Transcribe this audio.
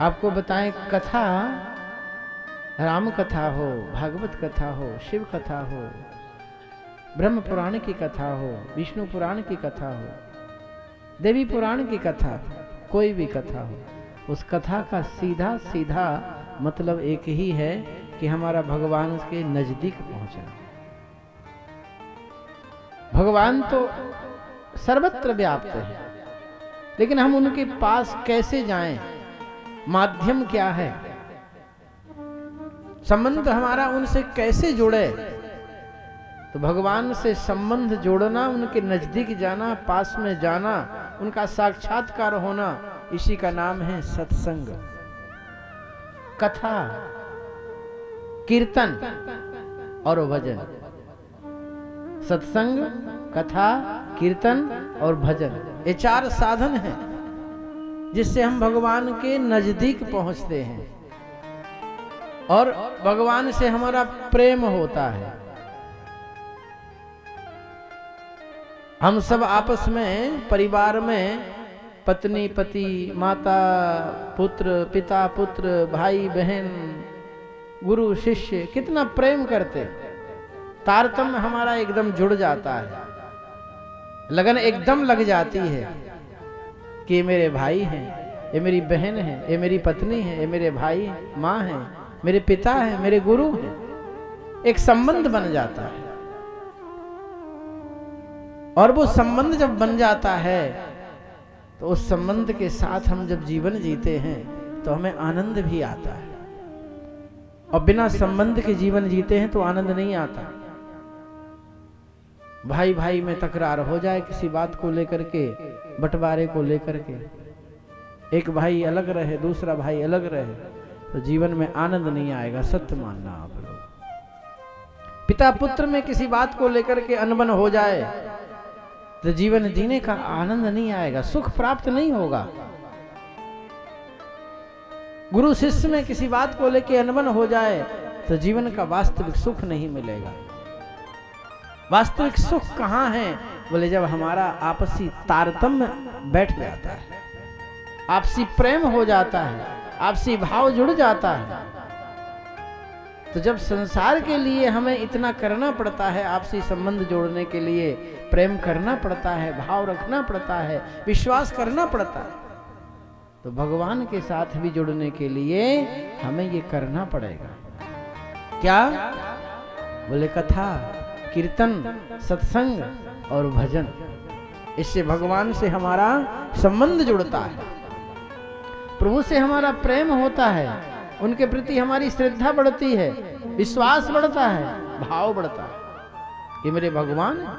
आपको बताएं, कथा राम कथा हो, भागवत कथा हो, शिव कथा हो, ब्रह्म पुराण की कथा हो, विष्णु पुराण की कथा हो, देवी पुराण की कथा, कोई भी कथा हो, उस कथा का सीधा सीधा मतलब एक ही है कि हमारा भगवान के नजदीक पहुंचना। भगवान तो सर्वत्र व्याप्त है, लेकिन हम उनके पास कैसे जाएं? माध्यम क्या है? संबंध हमारा उनसे कैसे जुड़े? तो भगवान से संबंध जोड़ना, उनके नजदीक जाना, पास में जाना, उनका साक्षात्कार होना, इसी का नाम है सत्संग। कथा, कीर्तन और भजन। सत्संग, कथा, कीर्तन और भजन, ये 4 साधन हैं जिससे हम भगवान के नजदीक पहुंचते हैं और भगवान से हमारा प्रेम होता है। हम सब आपस में, परिवार में, पत्नी पति, माता पुत्र, पिता पुत्र, भाई बहन, गुरु शिष्य, कितना प्रेम करते। तारतम्य हमारा एकदम जुड़ जाता है, लगन एकदम लग जाती है कि ये मेरे भाई हैं, ये मेरी बहन है, ये मेरी पत्नी है, ये मेरे भाई हैं, माँ हैं, मेरे पिता हैं, मेरे गुरु हैं। एक संबंध बन जाता है और वो संबंध जब बन जाता है तो उस संबंध के साथ हम जब जीवन जीते हैं तो हमें आनंद भी आता है। और बिना संबंध के जीवन जीते हैं तो आनंद नहीं आता। भाई भाई में तकरार हो जाए किसी बात को लेकर के, बंटवारे को लेकर के, एक भाई अलग रहे, दूसरा भाई अलग रहे, तो जीवन में आनंद नहीं आएगा। सत्य मानना आप लोग। पिता पुत्र में किसी बात को लेकर के अनबन हो जाए तो जीवन जीने का आनंद नहीं आएगा, सुख प्राप्त नहीं होगा। गुरु शिष्य में किसी बात को लेकर अनबन हो जाए तो जीवन का वास्तविक सुख नहीं मिलेगा। वास्तविक सुख कहाँ है? बोले जब हमारा आपसी तारतम्य बैठ जाता है, आपसी प्रेम हो जाता है, आपसी भाव जुड़ जाता है। तो जब संसार के लिए हमें इतना करना पड़ता है, आपसी संबंध जोड़ने के लिए प्रेम करना पड़ता है, भाव रखना पड़ता है, विश्वास करना पड़ता है, तो भगवान के साथ भी जुड़ने के लिए हमें ये करना पड़ेगा। क्या? बोले कथा, कीर्तन, सत्संग और भजन। इससे भगवान से हमारा संबंध जुड़ता है, प्रभु से हमारा प्रेम होता है, उनके प्रति हमारी श्रद्धा बढ़ती है, विश्वास बढ़ता है, भाव बढ़ता है। ये मेरे भगवान हैं,